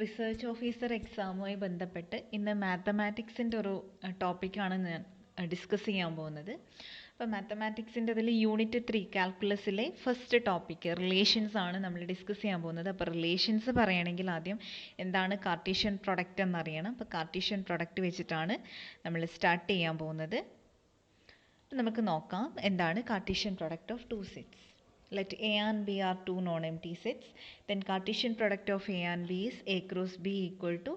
Research officer എക്സാമുമായി ബന്ധപ്പെട്ട് ഇന്ന് മാത്തമാറ്റിക്സിൻ്റെ ഒരു ടോപ്പിക്കാണ് ഞാൻ ഡിസ്കസ് ചെയ്യാൻ പോകുന്നത്. അപ്പോൾ മാത്തമാറ്റിക്സിൻ്റെ അതിൽ യൂണിറ്റ് 3 കാൽക്കുലസിലെ ഫസ്റ്റ് ടോപ്പിക്ക് റിലേഷൻസ് ആണ് നമ്മൾ ഡിസ്കസ് ചെയ്യാൻ പോകുന്നത്. അപ്പോൾ റിലേഷൻസ് പറയുകയാണെങ്കിൽ ആദ്യം എന്താണ് കാർട്ടീഷ്യൻ പ്രൊഡക്റ്റ് എന്നറിയണം. അപ്പോൾ കാർട്ടീഷ്യൻ പ്രൊഡക്റ്റ് വെച്ചിട്ടാണ് നമ്മൾ സ്റ്റാർട്ട് ചെയ്യാൻ പോകുന്നത്. നമുക്ക് നോക്കാം എന്താണ് Cartesian product of two sets. Let A and B are two non-empty sets. Then Cartesian product of A and B is A cross B equal to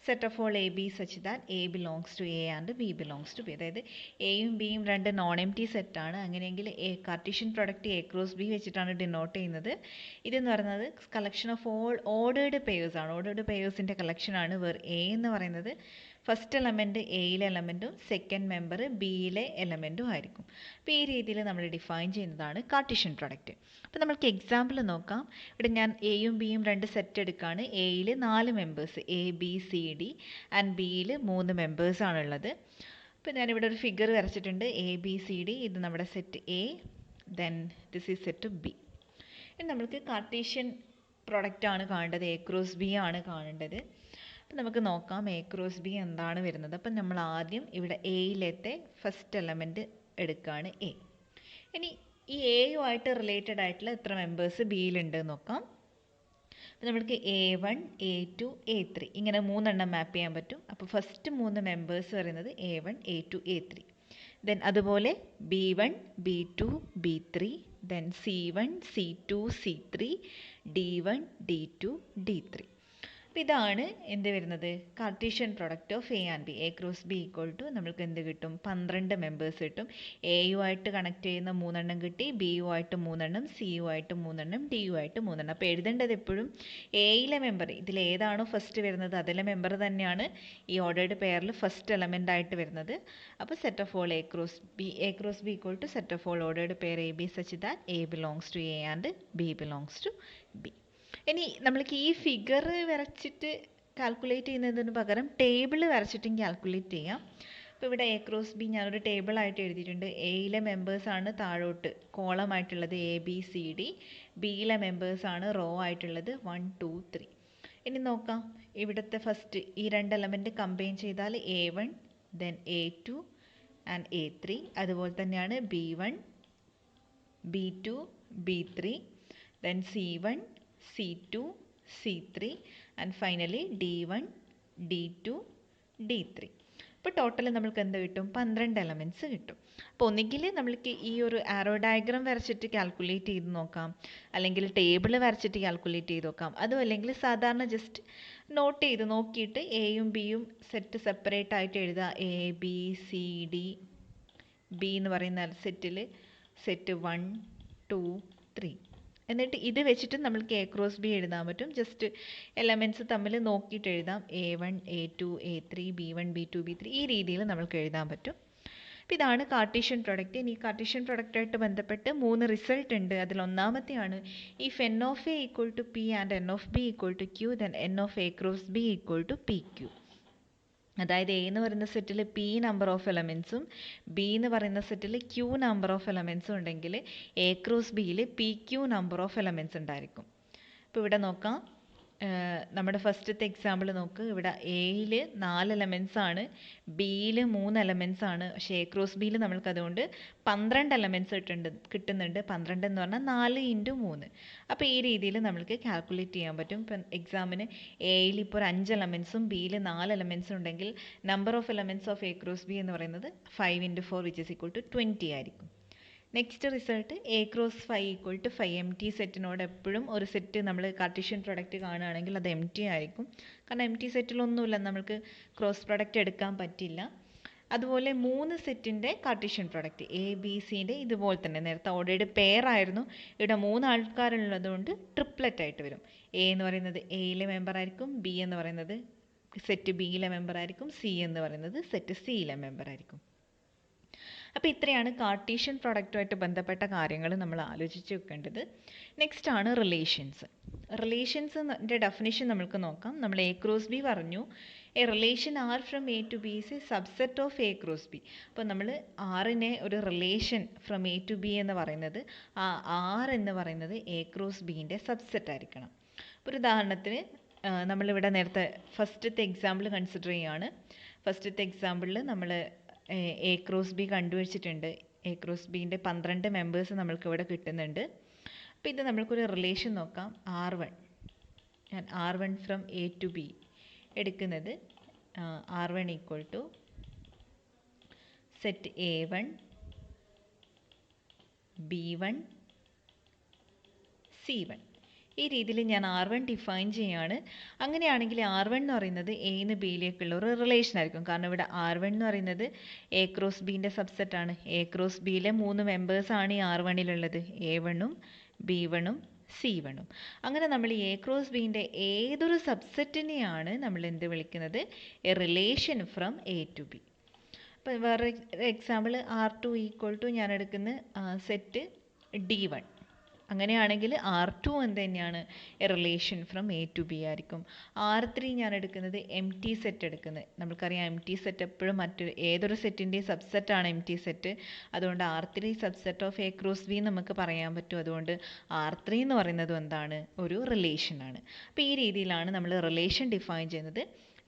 set of all AB such that A belongs to A and B belongs to B. അതായത് എയും ബിയും രണ്ട് non empty സെറ്റാണ്. അങ്ങനെയെങ്കിൽ Cartesian product A cross B വെച്ചിട്ടാണ് denote ചെയ്യുന്നത്. ഇതെന്ന് പറയുന്നത് collection of all ordered pairs ആണ്. ഓർഡേർഡ് പെയേഴ്സിൻ്റെ കളക്ഷനാണ്. വേർ എ എന്ന് പറയുന്നത് ഫസ്റ്റ് എലമെൻറ്റ് എയിലെ എലമെൻറ്റും സെക്കൻഡ് മെമ്പർ ബിയിലെ എലമെൻറ്റും ആയിരിക്കും. അപ്പോൾ ഈ രീതിയിൽ നമ്മൾ ഡിഫൈൻ ചെയ്യുന്നതാണ് കാർട്ടീഷ്യൻ പ്രൊഡക്റ്റ്. അപ്പോൾ നമുക്ക് എക്സാമ്പിൾ നോക്കാം. ഇവിടെ ഞാൻ എയും ബിയും രണ്ട് സെറ്റ് എടുക്കുകയാണ്. എയിൽ 4 members A B C D and ബിയിൽ 3 മെമ്പേഴ്സാണുള്ളത്. അപ്പോൾ ഞാനിവിടെ ഒരു ഫിഗർ വരച്ചിട്ടുണ്ട്. എ ബി സി ഡി ഇത് നമ്മുടെ set A, then this is set B. ഇനി നമ്മൾക്ക് കാർട്ടീഷ്യൻ പ്രൊഡക്റ്റ് ആണ് കാണേണ്ടത്. എ ക്രോസ് ബി ആണ് കാണേണ്ടത്. അപ്പം നമുക്ക് നോക്കാം എ ക്രോസ് ബി എന്താണ് വരുന്നത്. അപ്പം നമ്മൾ ആദ്യം ഇവിടെ എയിലത്തെ ഫസ്റ്റ് എലമെൻറ്റ് എടുക്കുകയാണ് എ. ഇനി ഈ എയുമായിട്ട് റിലേറ്റഡ് ആയിട്ടുള്ള എത്ര മെമ്പേഴ്സ് ബിയിലുണ്ട് നോക്കാം. അപ്പം നമ്മൾക്ക് A1 A2 A3 ഇങ്ങനെ 3 എണ്ണം മാപ്പ് ചെയ്യാൻ പറ്റും. അപ്പോൾ ഫസ്റ്റ് 3 മെമ്പേഴ്സ് പറയുന്നത് A1 A2 A3. ദെൻ അതുപോലെ B1 B2 B3, then C1 C2 C3, D1 D2 D3. അപ്പോൾ ഇതാണ് എന്ത് വരുന്നത് Cartesian product of A and B. A cross B equal to നമ്മൾക്ക് എന്ത് കിട്ടും 12 മെമ്പേഴ്സ് കിട്ടും. എയുമായിട്ട് കണക്ട് ചെയ്യുന്ന 3 എണ്ണം കിട്ടി, ബിയുമായിട്ട് 3 എണ്ണം, സിയുമായിട്ട് 3 എണ്ണം, ഡിയുമായിട്ട് 3 എണ്ണം. അപ്പോൾ എഴുതേണ്ടത് എപ്പോഴും എയിലെ മെമ്പർ ഇതിൽ ഏതാണോ ഫസ്റ്റ് വരുന്നത് അതിലെ മെമ്പർ തന്നെയാണ് ഈ ഓർഡേർഡ് പെയറിൽ ഫസ്റ്റ് എലമെൻ്റ് ആയിട്ട് വരുന്നത്. അപ്പോൾ set of all A cross B equal to set of all ordered pair A B such that A belongs to A and B belongs to B. ഇനി നമ്മൾക്ക് ഈ ഫിഗർ വരച്ചിട്ട് calculate ചെയ്യുന്നതിന് പകരം table വരച്ചിട്ടും calculate ചെയ്യാം. അപ്പോൾ ഇവിടെ എ ക്രോസ് ബി ഞാനൊരു ടേബിളായിട്ട് എഴുതിയിട്ടുണ്ട്. എയിലെ മെമ്പേഴ്സാണ് താഴോട്ട് കോളമായിട്ടുള്ളത് എ ബി സി ഡി, ബിയിലെ മെമ്പേഴ്സാണ് റോ ആയിട്ടുള്ളത് 1 2 3. ഇനി നോക്കാം ഇവിടുത്തെ ഫസ്റ്റ് ഈ രണ്ട് എലമെൻറ്റ് കമ്പൈൻ ചെയ്താൽ A1 then A2 and A3. അതുപോലെ തന്നെയാണ് B1 B2 B3, then C1 C2 C3 and finally D1 D2 D3. ഇപ്പോൾ ടോട്ടൽ നമ്മൾക്ക് എന്ത് കിട്ടും 12 എലമെൻറ്റ്സ് കിട്ടും. അപ്പോൾ ഒന്നുകിൽ നമ്മൾക്ക് ഈ ഒരു ആരോ ഡയഗ്രാം വരച്ചിട്ട് കാൽക്കുലേറ്റ് ചെയ്ത് നോക്കാം, അല്ലെങ്കിൽ ടേബിൾ വരച്ചിട്ട് കാൽക്കുലേറ്റ് ചെയ്ത് നോക്കാം. അതും അല്ലെങ്കിൽ സാധാരണ ജസ്റ്റ് നോട്ട് ചെയ്ത് നോക്കിയിട്ട് എയും ബിയും സെറ്റ് സെപ്പറേറ്റ് ആയിട്ട് എഴുതുക. A B C D B എന്ന് പറയുന്ന സെറ്റിൽ സെറ്റ് 1 2 3. എന്നിട്ട് ഇത് വെച്ചിട്ട് നമ്മൾക്ക് എ ക്രോസ് ബി എഴുതാൻ പറ്റും. ജസ്റ്റ് എലമെൻറ്റ്സ് തമ്മിൽ നോക്കിയിട്ട് എഴുതാം. A1 A2 A3 B1 B2 B3 ഈ രീതിയിൽ നമ്മൾക്ക് എഴുതാൻ പറ്റും. അപ്പോൾ ഇതാണ് കാർട്ടീഷ്യൻ പ്രൊഡക്റ്റ്. ഇനി കാർട്ടീഷ്യൻ പ്രൊഡക്റ്റായിട്ട് ബന്ധപ്പെട്ട് 3 റിസൾട്ട് ഉണ്ട്. അതിൽ ഒന്നാമത്തെയാണ് if N of A equal to P and N of B equal to Q then N of A cross B equal to P Q. അതായത് എ എന്ന് പറയുന്ന സെറ്റിൽ പി നമ്പർ ഓഫ് എലമെൻസും ബി എന്ന് പറയുന്ന സെറ്റിൽ ക്യൂ നമ്പർ ഓഫ് എലമെൻസും ഉണ്ടെങ്കിൽ എ ക്രോസ് ബിയിൽ P Q number of elements ഉണ്ടായിരിക്കും. ഇപ്പോൾ ഇവിടെ നോക്കാം നമ്മുടെ ഫസ്റ്റത്തെ എക്സാമ്പിൾ നോക്ക്. ഇവിടെ എയിൽ 4 എലമെൻസ് ആണ്, ബിയിൽ 3 എലമെൻസ് ആണ്. പക്ഷേ എ ക്രോസ് ബിയിൽ നമ്മൾക്ക് അതുകൊണ്ട് 12 എലമെൻസ് കിട്ടുന്നുണ്ട്. 12 എന്ന് പറഞ്ഞാൽ 4 × 3. അപ്പോൾ ഈ രീതിയിൽ നമ്മൾക്ക് കാൽക്കുലേറ്റ് ചെയ്യാൻ പറ്റും. ഇപ്പം എക്സാമിന് എയിൽ ഇപ്പോൾ ഒരു 5 എലമെൻസും ബിയിൽ 4 എലമെൻസും ഉണ്ടെങ്കിൽ number of elements of A cross B എന്ന് പറയുന്നത് 5 × 4 വിച്ച് ഈസ് ഈക്വൽ ടു 20 ആയിരിക്കും. Next result A cross 5 equal to 5. Empty സെറ്റിനോട് എപ്പോഴും ഒരു സെറ്റ് നമ്മൾ കാർട്ടീഷ്യൻ പ്രൊഡക്റ്റ് കാണുകയാണെങ്കിൽ അത് എം ടി ആയിരിക്കും. കാരണം എം ടി സെറ്റിലൊന്നുമില്ല, നമുക്ക് ക്രോസ് പ്രൊഡക്റ്റ് എടുക്കാൻ പറ്റില്ല. അതുപോലെ 3 സെറ്റിൻ്റെ കാർട്ടീഷ്യൻ പ്രൊഡക്റ്റ് എ ബി സിൻ്റെ ഇതുപോലെ തന്നെ നേരത്തെ ഓൾറെഡി പെയർ ആയിരുന്നു. ഇവിടെ 3 ആൾക്കാരുള്ളതുകൊണ്ട് ട്രിപ്ലറ്റ് ആയിട്ട് വരും. എ എന്ന് പറയുന്നത് എയിലെ മെമ്പർ ആയിരിക്കും, ബി എന്ന് പറയുന്നത് സെറ്റ് ബിയിലെ മെമ്പർ ആയിരിക്കും, സി എന്ന് പറയുന്നത് സെറ്റ് സിയിലെ മെമ്പർ ആയിരിക്കും. അപ്പോൾ ഇത്രയാണ് കാർട്ടീഷ്യൻ പ്രൊഡക്റ്റുമായിട്ട് ബന്ധപ്പെട്ട കാര്യങ്ങൾ നമ്മൾ ആലോചിച്ച് വെക്കേണ്ടത്. നെക്സ്റ്റ് ആണ് റിലേഷൻസ്. റിലേഷൻസിൻ്റെ ഡെഫിനിഷൻ നമുക്ക് നോക്കാം. നമ്മൾ എ ക്രോസ് ബി പറഞ്ഞു. A relation R from A to B is a subset of A cross B. അപ്പോൾ നമ്മൾ ആറിനെ ഒരു relation from A to B എന്ന് പറയുന്നത് ആ ആർ എന്ന് പറയുന്നത് എ ക്രോസ് ബീൻ്റെ സബ്സെറ്റ് ആയിരിക്കണം. ഒരു ഉദാഹരണത്തിന് നമ്മളിവിടെ നേരത്തെ ഫസ്റ്റത്തെ എക്സാമ്പിൾ കൺസിഡർ ചെയ്യുകയാണ്. ഫസ്റ്റത്തെ എക്സാമ്പിളിൽ നമ്മൾ എ ക്രോസ് ബി കണ്ടുവച്ചിട്ടുണ്ട്. എ ക്രോസ് ബീൻ്റെ 12 മെമ്പേഴ്സ് നമ്മൾക്ക് ഇവിടെ കിട്ടുന്നുണ്ട്. അപ്പോൾ ഇത് നമ്മൾക്കൊരു റിലേഷൻ നോക്കാം. R1 ഞാൻ R1 from A to B എടുക്കുന്നത് R1 equal to set A1 B1 C1. ഈ രീതിയിൽ ഞാൻ R1 ഡിഫൈൻ ചെയ്യാണ്. അങ്ങനെയാണെങ്കിൽ R1 എന്ന് പറയുന്നത് എന്ന് ബിയിലേക്കുള്ള ഒരു റിലേഷൻ ആയിരിക്കും. കാരണം ഇവിടെ R1 എന്ന് പറയുന്നത് എ ക്രോസ് ബീൻ്റെ സബ്സെറ്റാണ്. എ ക്രോസ് ബിയിലെ 3 മെമ്പേഴ്സാണ് ഈ R1ലുള്ളത്, A1ഉം B1ഉം C1ഉം. അങ്ങനെ നമ്മൾ ഈ എ ക്രോസ് ബീൻ്റെ ഏതൊരു സബ്സെറ്റിനെയാണ് നമ്മൾ എന്ത് വിളിക്കുന്നത്? A relation from A to B. അപ്പോൾ വേറെ എക്സാമ്പിൾ R2 ഈക്വൽ ടു ഞാൻ എടുക്കുന്ന സെറ്റ് D1. അങ്ങനെയാണെങ്കിൽ R2 എന്ത് തന്നെയാണ്? A relation from A to B ആയിരിക്കും. R3 ഞാൻ എടുക്കുന്നത് എം ടി സെറ്റ് എടുക്കുന്നത്. നമുക്കറിയാം എം ടി സെറ്റ് എപ്പോഴും ഏതൊരു സെറ്റിൻ്റെയും സബ്സെറ്റാണ് എം ടി സെറ്റ്. അതുകൊണ്ട് R3 subset of A cross B നമുക്ക് പറയാൻ പറ്റും. അതുകൊണ്ട് R3 എന്ന് പറയുന്നത് എന്താണ്? ഒരു റിലേഷനാണ്. അപ്പോൾ ഈ രീതിയിലാണ് നമ്മൾ റിലേഷൻ ഡിഫൈൻ ചെയ്യുന്നത്.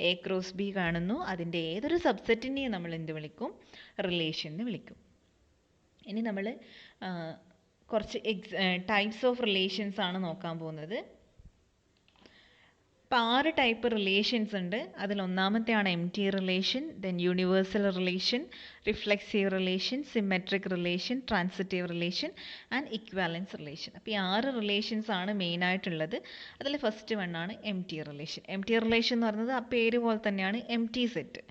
എ ക്രോസ് ബി കാണുന്നു, അതിൻ്റെ ഏതൊരു സബ്സെറ്റിനെയും നമ്മൾ എന്ത് വിളിക്കും? റിലേഷൻ എന്ന് വിളിക്കും. ഇനി നമ്മൾ കുറച്ച് ടൈപ്സ് ഓഫ് റിലേഷൻസ് ആണ് നോക്കാൻ പോകുന്നത്. ഇപ്പോൾ 6 ടൈപ്പ് റിലേഷൻസ് ഉണ്ട്. അതിൽ ഒന്നാമത്തെയാണ് empty relation, then universal relation, reflexive relation, symmetric relation, transitive relation and equivalence relation. അപ്പോൾ ഈ 6 റിലേഷൻസ് ആണ് മെയിനായിട്ടുള്ളത്. അതിൽ ഫസ്റ്റ് വൺ ആണ് empty relation. Empty relation എന്ന് പറയുന്നത് ആ പേര് പോലെ തന്നെയാണ് empty set.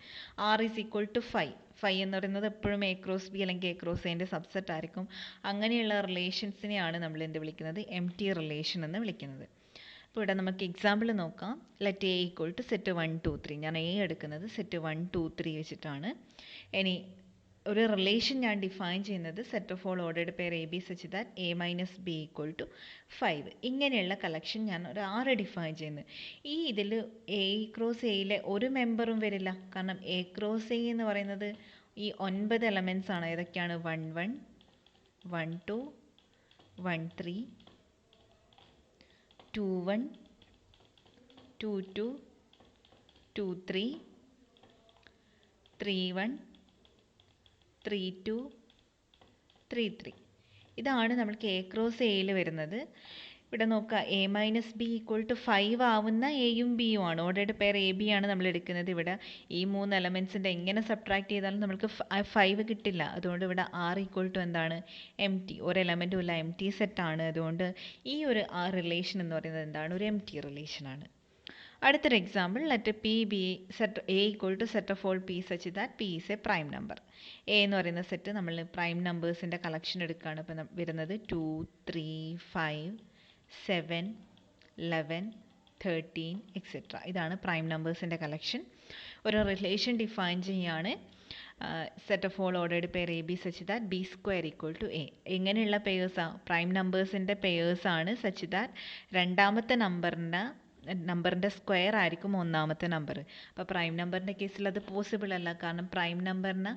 R is equal to 5. 5 എന്ന് പറയുന്നത് എപ്പോഴും എ ക്രോസ് ബി അല്ലെങ്കിൽ എ ക്രോസ് എൻ്റെ സബ്സെറ്റ് ആയിരിക്കും. അങ്ങനെയുള്ള റിലേഷൻസിനെയാണ് നമ്മൾ എന്ത് വിളിക്കുന്നത്? എം ടി റിലേഷൻ എന്ന് വിളിക്കുന്നത്. അപ്പോൾ ഇവിടെ നമുക്ക് എക്സാമ്പിൾ നോക്കാം. Let A equal to set 1 2 3. ഞാൻ എ എടുക്കുന്നത് സെറ്റ് 1 2 3 വെച്ചിട്ടാണ്. ഇനി ഒരു റിലേഷൻ ഞാൻ ഡിഫൈൻ ചെയ്യുന്നത് set of all ordered pair A B such that A minus B equal to 5. ഇങ്ങനെയുള്ള കളക്ഷൻ ഞാൻ ഒരു 6 ഡിഫൈൻ ചെയ്യുന്നത്. ഈ ഇതിൽ എ ക്രോസ് എയിലെ ഒരു മെമ്പറും വരില്ല. കാരണം എ ക്രോസ് എ എന്ന് പറയുന്നത് ഈ 9 എലമെൻറ്റ്സ് ആണ്. ഏതൊക്കെയാണ്? 1 1 1 2 1 3 2 1 2 2 2 3 3 1 3 2 3 3. ഇതാണ് നമ്മൾക്ക് എ ക്രോസ് എയിൽ വരുന്നത്. ഇവിടെ നോക്കുക, A minus B equal to 5 ആവുന്ന എയും ബിയും ആണ്. ഓർഡേർഡ് പെയർ എ ബി ആണ് നമ്മൾ എടുക്കുന്നത്. ഇവിടെ ഈ 3 എലമെൻറ്റ്സിൻ്റെ എങ്ങനെ സബ്ട്രാക്ട് ചെയ്താലും നമുക്ക് 5 കിട്ടില്ല. അതുകൊണ്ട് ഇവിടെ R ഈക്വൽ ടു എന്താണ്? M T. ഒരു എലമെൻറ്റും ഇല്ല, എം ടി സെറ്റാണ്. അതുകൊണ്ട് ഈ ഒരു റിലേഷൻ എന്ന് പറയുന്നത് എന്താണ്? ഒരു എം ടി റിലേഷനാണ്. അടുത്തൊരു example, let P be set A equal to set of all P such that P is a prime number. A എന്ന് പറയുന്ന സെറ്റ് നമ്മൾ പ്രൈം നമ്പേഴ്സിൻ്റെ കളക്ഷൻ എടുക്കുകയാണ്. ഇപ്പം വരുന്നത് 2 3 5 7 11 13 എക്സെട്ര. ഇതാണ് പ്രൈം നമ്പേഴ്സിൻ്റെ കളക്ഷൻ. ഒരു റിലേഷൻ ഡിഫൈൻ ചെയ്യുകയാണ്. Set of all ordered pair A B such that B square equal to A. എങ്ങനെയുള്ള പെയേഴ്സാണ്? പ്രൈം നമ്പേഴ്സിൻ്റെ പെയേഴ്സാണ്. സച്ച് ദാറ്റ് രണ്ടാമത്തെ നമ്പറിൻ്റെ സ്ക്വയർ ആയിരിക്കും ഒന്നാമത്തെ നമ്പർ. അപ്പോൾ പ്രൈം നമ്പറിൻ്റെ കേസിൽ അത് പോസിബിൾ അല്ല. കാരണം പ്രൈം നമ്പറിന്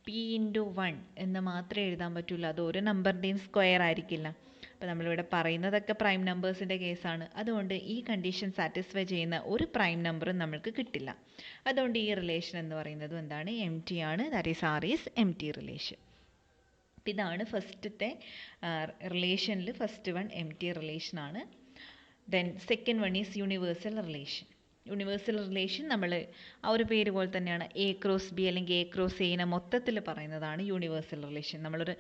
പി ഇൻറ്റു 1 എന്ന് മാത്രമേ എഴുതാൻ പറ്റുള്ളൂ. അത് ഒരു നമ്പറിൻ്റെയും സ്ക്വയർ ആയിരിക്കില്ല. അപ്പോൾ നമ്മളിവിടെ പറയുന്നതൊക്കെ പ്രൈം നമ്പേഴ്സിൻ്റെ കേസാണ്. അതുകൊണ്ട് ഈ കണ്ടീഷൻ സാറ്റിസ്ഫൈ ചെയ്യുന്ന ഒരു പ്രൈം നമ്പറും നമ്മൾക്ക് കിട്ടില്ല. അതുകൊണ്ട് ഈ റിലേഷൻ എന്ന് പറയുന്നത് എന്താണ്? എം ടി ആണ്. That is R is empty relation. ഇതാണ് ഫസ്റ്റത്തെ റിലേഷനിൽ ഫസ്റ്റ് വൺ എം ടി റിലേഷനാണ്. Then second one is universal relation. Universal relation നമ്മൾ ആ ഒരു പേര് പോലെ തന്നെയാണ്. എ ക്രോസ് ബി അല്ലെങ്കിൽ എ ക്രോസ് എനെ മൊത്തത്തിൽ പറയുന്നതാണ് യൂണിവേഴ്സൽ റിലേഷൻ. നമ്മളൊരു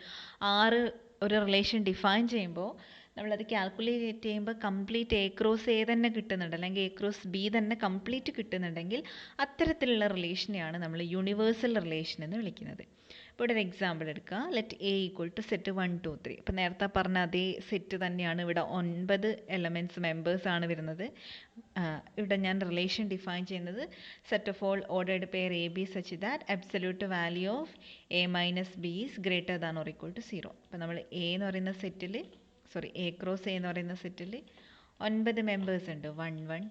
6 ഒരു റിലേഷൻ ഡിഫൈൻ ചെയ്യുമ്പോൾ നമ്മളത് കാൽക്കുലേറ്റ് ചെയ്യുമ്പോൾ കംപ്ലീറ്റ് എ ക്രോസ് എ തന്നെ കിട്ടുന്നുണ്ട്, അല്ലെങ്കിൽ എ ക്രോസ് ബി തന്നെ കംപ്ലീറ്റ് കിട്ടുന്നുണ്ടെങ്കിൽ അത്തരത്തിലുള്ള റിലേഷനെയാണ് നമ്മൾ യൂണിവേഴ്സൽ റിലേഷൻ എന്ന് വിളിക്കുന്നത്. ഇപ്പോൾ ഇവിടെ ഒരു എക്സാമ്പിൾ എടുക്കുക. Let A equal to set 1 2 3. ഇപ്പോൾ നേരത്തെ പറഞ്ഞ അതേ സെറ്റ് തന്നെയാണ്. ഇവിടെ 9 എലമെൻറ്റ്സ് മെമ്പേഴ്സാണ് വരുന്നത്. ഇവിടെ ഞാൻ റിലേഷൻ ഡിഫൈൻ ചെയ്യുന്നത് set of all ordered pair A B such that absolute value of A minus B is greater than or equal to 0. അപ്പോൾ നമ്മൾ എ എന്ന് പറയുന്ന സെറ്റിൽ എ ക്രോസ് എ എന്ന് പറയുന്ന സെറ്റിൽ 9 മെമ്പേഴ്സ് ഉണ്ട്. 1 1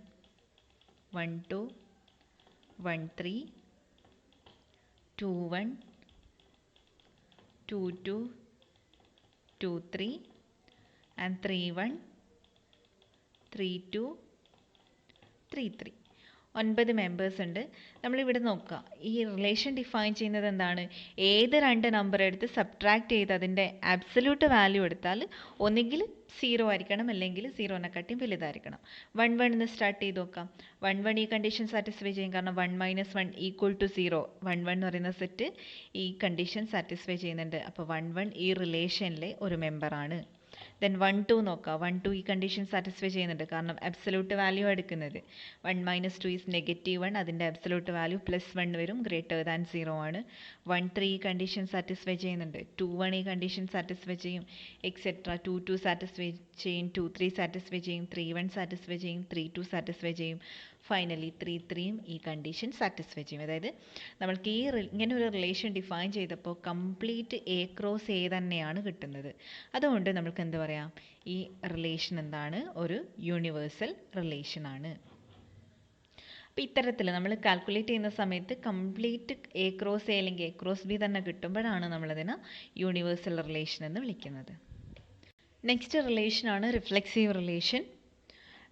1 2 1 3 2 1 2 2 2 3 and 3 1 3 2 3 9 മെമ്പേഴ്സ് ഉണ്ട്. നമ്മളിവിടെ നോക്കുക, ഈ റിലേഷൻ ഡിഫൈൻ ചെയ്യുന്നത് എന്താണ്? ഏത് രണ്ട് നമ്പർ എടുത്ത് സബ്ട്രാക്ട് ചെയ്ത് അതിൻ്റെ ആബ്സല്യൂട്ട് വാല്യൂ എടുത്താൽ ഒന്നുകിൽ 0 ആയിരിക്കണം, അല്ലെങ്കിൽ 0നെക്കാട്ടിയും വലുതായിരിക്കണം. 1 1 എന്ന് സ്റ്റാർട്ട് ചെയ്ത് നോക്കാം. 1 1 ഈ കണ്ടീഷൻ സാറ്റിസ്ഫൈ ചെയ്യും, കാരണം 1 - 1 = 0. 1 1 എന്ന് പറയുന്ന സെറ്റ് ഈ കണ്ടീഷൻ സാറ്റിസ്ഫൈ ചെയ്യുന്നുണ്ട്. അപ്പോൾ 1 1 ഈ റിലേഷനിലെ ഒരു മെമ്പറാണ്. ദെൻ 1 2 നോക്കാം. 1 2 ഈ കണ്ടീഷൻ സാറ്റിസ്ഫൈ ചെയ്യുന്നുണ്ട്, കാരണം അബ്സല്യൂട്ട് വാല്യൂ എടുക്കുന്നത്. 1 - 2 ഈസ് -1, അതിൻ്റെ അബ്സല്യൂട്ട് വാല്യൂ +1 വരും, >0 ആണ്. 1 3 ഈ കണ്ടീഷൻ സാറ്റിസ്ഫൈ ചെയ്യുന്നുണ്ട്. 2 1 ഈ കണ്ടീഷൻ സാറ്റിസ്ഫൈ ചെയ്യും, എക്സെട്ര. 2 2 സാറ്റിസ്ഫൈ ചെയ്യും, 2 3 സാറ്റിസ്ഫൈ ചെയ്യും, 3 1 സാറ്റിസ്ഫൈ ചെയ്യും, 3 2 സാറ്റിസ്ഫൈ ചെയ്യും. ഫൈനലി 3 3യും ഈ കണ്ടീഷൻ സാറ്റിസ്ഫൈ ചെയ്യും. അതായത് നമ്മൾക്ക് ഇങ്ങനെ ഒരു റിലേഷൻ ഡിഫൈൻ ചെയ്തപ്പോൾ കംപ്ലീറ്റ് A ക്രോസ് A തന്നെയാണ് കിട്ടുന്നത്. അതുകൊണ്ട് നമുക്ക് എന്ത് പറയാം? ഈ റിലേഷൻ എന്താണ്? ഒരു യൂണിവേഴ്സൽ റിലേഷൻ ആണ്. അപ്പോൾ ഇത്തരത്തിൽ നമ്മൾ കാൽക്കുലേറ്റ് ചെയ്യുന്ന സമയത്ത് കംപ്ലീറ്റ് A ക്രോസ് A അല്ലെങ്കിൽ A ക്രോസ് B തന്നെ കിട്ടുമ്പോഴാണ് നമ്മളതിനെ യൂണിവേഴ്സൽ റിലേഷൻ എന്ന് വിളിക്കുന്നത്. നെക്സ്റ്റ് റിലേഷനാണ് റിഫ്ലെക്സീവ് റിലേഷൻ.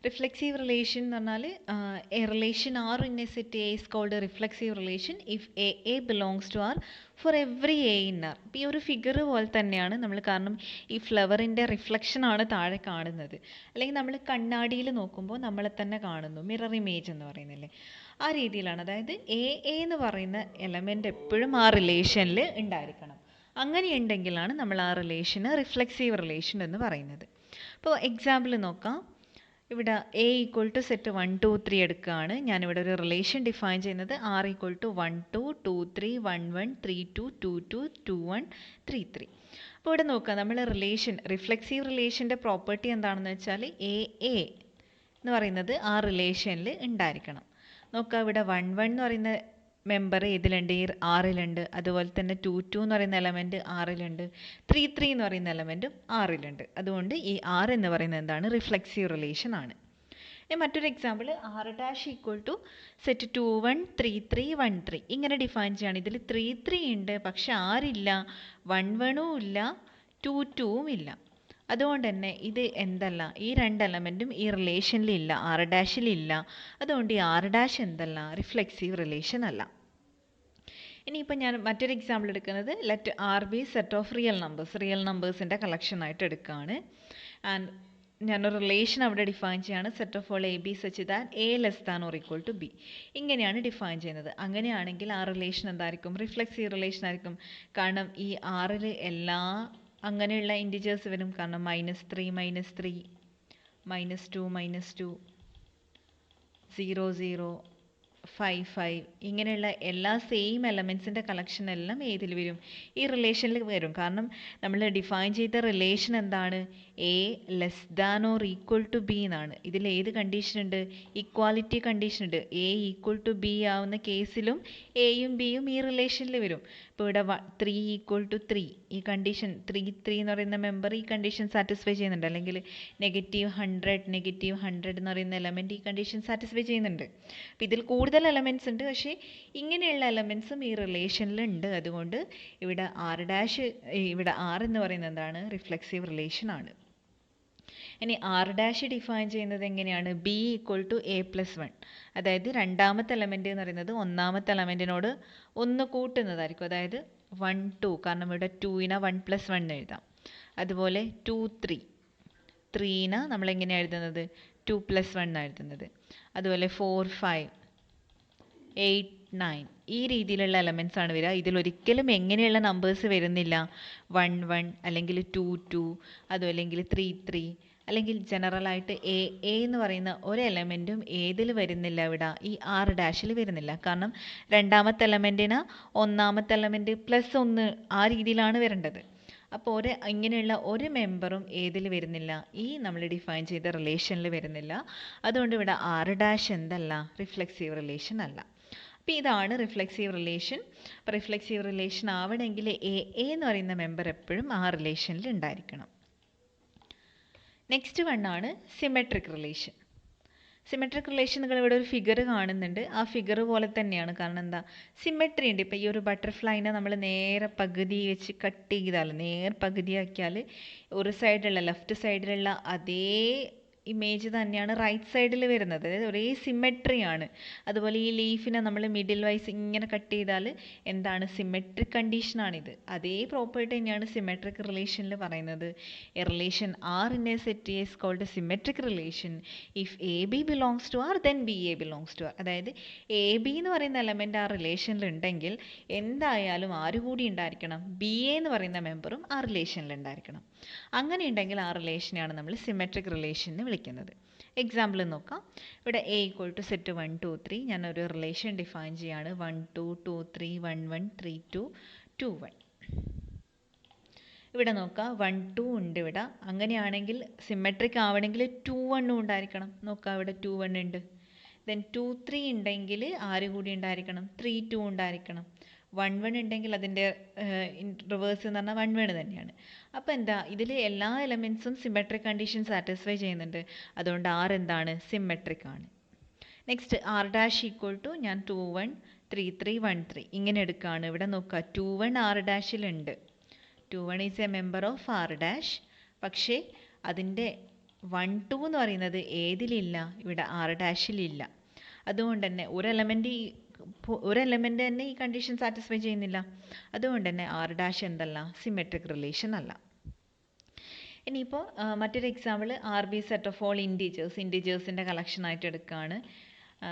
റിഫ്ലെക്സീവ് റിലേഷൻ എന്ന് പറഞ്ഞാൽ a relation R in A set A is called reflexive relation if A belongs to R for every A in R. ഇപ്പോൾ ഈ ഒരു ഫിഗർ പോലെ തന്നെയാണ് നമ്മൾ, കാരണം ഈ ഫ്ലവറിൻ്റെ റിഫ്ലക്ഷനാണ് താഴെ കാണുന്നത്. അല്ലെങ്കിൽ നമ്മൾ കണ്ണാടിയിൽ നോക്കുമ്പോൾ നമ്മളെ തന്നെ കാണുന്നു, മിറർ ഇമേജ് എന്ന് പറയുന്നില്ലേ, ആ രീതിയിലാണ്. അതായത് എ എന്ന് പറയുന്ന എലമെൻ്റ് എപ്പോഴും ആ റിലേഷനിൽ ഉണ്ടായിരിക്കണം. അങ്ങനെയുണ്ടെങ്കിലാണ് നമ്മൾ ആ റിലേഷന് റിഫ്ലെക്സീവ് റിലേഷൻ എന്ന് പറയുന്നത്. അപ്പോൾ എക്സാമ്പിൾ നോക്കാം. ഇവിടെ A = സെറ്റ് 1 2 3 എടുക്കുകയാണ്. ഞാനിവിടെ ഒരു റിലേഷൻ ഡിഫൈൻ ചെയ്യുന്നത് R = 1 2 2 3 1 1 3 2 2 2 2 1 3 3. അപ്പോൾ ഇവിടെ നോക്കുക, നമ്മൾ റിഫ്ലെക്സീവ് റിലേഷൻ്റെ പ്രോപ്പർട്ടി എന്താണെന്ന് വെച്ചാൽ A എന്ന് പറയുന്നത് ആ റിലേഷനിൽ ഉണ്ടായിരിക്കണം. നോക്കുക, ഇവിടെ 1 1 എന്ന് പറയുന്ന മെമ്പർ ഇതിലുണ്ട്, ഈ ആറിലുണ്ട്. അതുപോലെ തന്നെ 2 2 എന്ന് പറയുന്ന എലമെൻറ്റ് ആറിലുണ്ട്. 3 3 എന്ന് പറയുന്ന എലമെൻറ്റും ആറിലുണ്ട്. അതുകൊണ്ട് ഈ R എന്ന് പറയുന്നത് എന്താണ്? റിഫ്ലെക്സീവ് റിലേഷൻ ആണ്. ഇനി മറ്റൊരു എക്സാമ്പിൾ, R' = സെറ്റ് 2 1 3 3 1 3 ഇങ്ങനെ ഡിഫൈൻ ചെയ്യുകയാണ്. ഇതിൽ 3 3 ഉണ്ട്, പക്ഷെ ആറില്ല, 1 1ഉം ഇല്ല, 2 2ഉം ഇല്ല. അതുകൊണ്ട് തന്നെ ഇത് എന്തല്ല, ഈ രണ്ട് എലമെൻറ്റും ഈ റിലേഷനിൽ ഇല്ല, R' ഇല്ല. അതുകൊണ്ട് ഈ R' എന്തല്ല? റിഫ്ലെക്സീവ് റിലേഷൻ അല്ല. ഇനിയിപ്പോൾ ഞാൻ മറ്റൊരു എക്സാമ്പിൾ എടുക്കുന്നത്, let R be set of real നമ്പേഴ്സിൻ്റെ കളക്ഷനായിട്ട് എടുക്കുകയാണ്. ആൻഡ് ഞാനൊരു റിലേഷൻ അവിടെ ഡിഫൈൻ ചെയ്യാണ്, set of all AB such that A < B. ഇങ്ങനെയാണ് ഡിഫൈൻ ചെയ്യുന്നത്. അങ്ങനെയാണെങ്കിൽ ആ റിലേഷൻ എന്തായിരിക്കും? റിഫ്ലെക്സീവ് റിലേഷൻ ആയിരിക്കും. കാരണം ഈ Rൽ എല്ലാ അങ്ങനെയുള്ള ഇൻറ്റിജേഴ്സ് വരും, കാരണം -3 -3 -2 -2 0 0 5 5 ഇങ്ങനെയുള്ള എല്ലാ സെയിം എലമെൻസിൻ്റെ കളക്ഷൻ എല്ലാം ഏതിൽ വരും? ഈ റിലേഷനിൽ വരും. കാരണം നമ്മൾ ഡിഫൈൻ ചെയ്ത റിലേഷൻ എന്താണ്? A < B എന്നാണ്. ഇതിൽ ഏത് കണ്ടീഷൻ ഉണ്ട്? ഇക്വാലിറ്റി കണ്ടീഷൻ ഉണ്ട്. A = B ആവുന്ന കേസിലും എയും ബിയും ഈ റിലേഷനിൽ വരും. ഇപ്പോൾ ഇവിടെ 3 = 3 ഈ കണ്ടീഷൻ 3 3 എന്ന് പറയുന്ന മെമ്പർ ഈ കണ്ടീഷൻ സാറ്റിസ്ഫൈ ചെയ്യുന്നുണ്ട്. അല്ലെങ്കിൽ -100 എന്ന് പറയുന്ന എലമെൻറ്റ് ഈ കണ്ടീഷൻ സാറ്റിസ്ഫൈ ചെയ്യുന്നുണ്ട്. അപ്പോൾ ഇതിൽ കൂടുതൽ എലമെൻറ്റ്സ് ഉണ്ട്, പക്ഷേ ഇങ്ങനെയുള്ള എലമെൻറ്റ്സും ഈ റിലേഷനിൽ ഉണ്ട്. അതുകൊണ്ട് ഇവിടെ R എന്ന് പറയുന്നത് എന്താണ്? റിഫ്ലെക്സീവ് റിലേഷൻ ആണ്. ഇനി R' ഡിഫൈൻ ചെയ്യുന്നത് എങ്ങനെയാണ്? B = A + 1. അതായത് രണ്ടാമത്തെ എലമെൻറ്റ് എന്ന് പറയുന്നത് ഒന്നാമത്തെ എലമെൻറ്റിനോട് ഒന്ന് കൂട്ടുന്നതായിരിക്കും. അതായത് 1 2, കാരണം ഇവിടെ 2നെ 1 + 1 എന്ന് എഴുതാം. അതുപോലെ 2 3 3നെ നമ്മൾ എങ്ങനെയാണ് എഴുതുന്നത്? 2 + 1 എന്നാണ് എഴുതുന്നത്. അതുപോലെ 4 5 8 9 ഈ രീതിയിലുള്ള എലമെൻറ്റ്സ് ആണ് വരിക. ഇതിലൊരിക്കലും എങ്ങനെയുള്ള നമ്പേഴ്സ് വരുന്നില്ല? 1 1 അല്ലെങ്കിൽ 2 2 അതും അല്ലെങ്കിൽ 3 3 അല്ലെങ്കിൽ ജനറലായിട്ട് A എന്ന് പറയുന്ന ഒരു എലമെൻറ്റും ഏതിൽ വരുന്നില്ല? ഇവിടെ ഈ R' വരുന്നില്ല. കാരണം രണ്ടാമത്തെ എലമെൻറ്റിന് ഒന്നാമത്തെ എലമെൻറ്റ് +1 ആ രീതിയിലാണ് വരേണ്ടത്. അപ്പോൾ ഇങ്ങനെയുള്ള ഒരു മെമ്പറും ഏതിൽ വരുന്നില്ല? ഈ നമ്മൾ ഡിഫൈൻ ചെയ്ത റിലേഷനിൽ വരുന്നില്ല. അതുകൊണ്ട് ഇവിടെ R' എന്തല്ല? റിഫ്ലെക്സീവ് റിലേഷൻ അല്ല. അപ്പോൾ ഇതാണ് റിഫ്ലെക്സീവ് റിലേഷൻ. അപ്പോൾ റിഫ്ലെക്സീവ് റിലേഷൻ ആവണമെങ്കിൽ A എന്ന് പറയുന്ന മെമ്പർ എപ്പോഴും ആ റിലേഷനിൽ ഉണ്ടായിരിക്കണം. നെക്സ്റ്റ് വണ്ണാണ് സിമെട്രിക് റിലേഷൻ. സിമെട്രിക് റിലേഷൻ നിങ്ങൾ ഇവിടെ ഒരു ഫിഗർ കാണുന്നുണ്ട്. ആ ഫിഗർ പോലെ തന്നെയാണ്. കാരണം എന്താ? സിമെട്രി ഉണ്ട്. ഇപ്പോൾ ഈ ഒരു ബട്ടർഫ്ലൈനെ നമ്മൾ നേരെ പകുതി വെച്ച് കട്ട് ചെയ്താൽ, പകുതിയാക്കിയാൽ ഒരു സൈഡിലുള്ള ലെഫ്റ്റ് സൈഡിലുള്ള അതേ ഇമേജ് തന്നെയാണ് റൈറ്റ് സൈഡിൽ വരുന്നത്. അതായത് ഒരേ സിമെട്രിയാണ്. അതുപോലെ ഈ ലീഫിനെ നമ്മൾ മിഡിൽ വൈസ് ഇങ്ങനെ കട്ട് ചെയ്താൽ എന്താണ്, സിമെട്രിക് കണ്ടീഷനാണിത്. അതേ പ്രോപ്പർട്ടി തന്നെയാണ് സിമെട്രിക് റിലേഷനിൽ പറയുന്നത്. A relation R in A set is called symmetric relation if A B belongs to R then B A belongs to R. അതായത് എ ബി എന്ന് പറയുന്ന എലമെൻ്റ് ആ റിലേഷനിൽ ഉണ്ടെങ്കിൽ എന്തായാലും ആര് കൂടി ഉണ്ടായിരിക്കണം, ബി എ എന്ന് പറയുന്ന മെമ്പറും ആ റിലേഷനിൽ ഉണ്ടായിരിക്കണം. അങ്ങനെ ഉണ്ടെങ്കിൽ ആ റിലേഷനെയാണ് നമ്മൾ സിമെട്രിക് റിലേഷൻ എന്ന് വിളിക്കുന്നത്. എക്സാമ്പിൾ നോക്കാം. ഇവിടെ എ ഈക്വൽ ടു സെറ്റ് 1 2 3 ഞാനൊരു റിലേഷൻ ഡിഫൈൻ ചെയ്യാണ്. 1 2 2 3 1 1 3 2 2 1. ഇവിടെ നോക്കാം 1 2 ഉണ്ട് ഇവിടെ. അങ്ങനെയാണെങ്കിൽ സിമെട്രിക് ആവണമെങ്കിൽ 2 1 ഉണ്ടായിരിക്കണം. നോക്കാം ഇവിടെ 2 1 ഉണ്ട്. ദെൻ 2 3 ഉണ്ടെങ്കിൽ ആര് കൂടി ഉണ്ടായിരിക്കണം, 3 2 ഉണ്ടായിരിക്കണം. 1 1 ഉണ്ടെങ്കിൽ അതിൻ്റെ റിവേഴ്സ് എന്ന് പറഞ്ഞാൽ 1 1 തന്നെയാണ്. അപ്പോൾ എന്താ, ഇതിൽ എല്ലാ എലമെൻസും സിമെട്രിക് കണ്ടീഷൻ സാറ്റിസ്ഫൈ ചെയ്യുന്നുണ്ട്. അതുകൊണ്ട് ആർ എന്താണ്, സിമെട്രിക് ആണ്. Next R dash equal to ഞാൻ 2 1 3 3 1 3 ഇങ്ങനെ എടുക്കുകയാണ്. ഇവിടെ നോക്കുക 2 1 ആർ ഡാഷിലുണ്ട്. 2 1 is a member of R dash. പക്ഷേ അതിൻ്റെ 1 2 എന്ന് പറയുന്നത് ഏതിലില്ല, ഇവിടെ ആർ ഡാഷിലില്ല. അതുകൊണ്ട് തന്നെ ഒരു എലമെൻ്റ് തന്നെ ഈ കണ്ടീഷൻ സാറ്റിസ്ഫൈ ചെയ്യുന്നില്ല. അതുകൊണ്ട് തന്നെ ആർ ഡാഷ് എന്തല്ല, സിമെട്രിക് റിലേഷൻ അല്ല. ഇനിയിപ്പോൾ മറ്റൊരു example R be set of all ഇൻറ്റീജേഴ്സിൻ്റെ കളക്ഷനായിട്ട് എടുക്കുകയാണ്.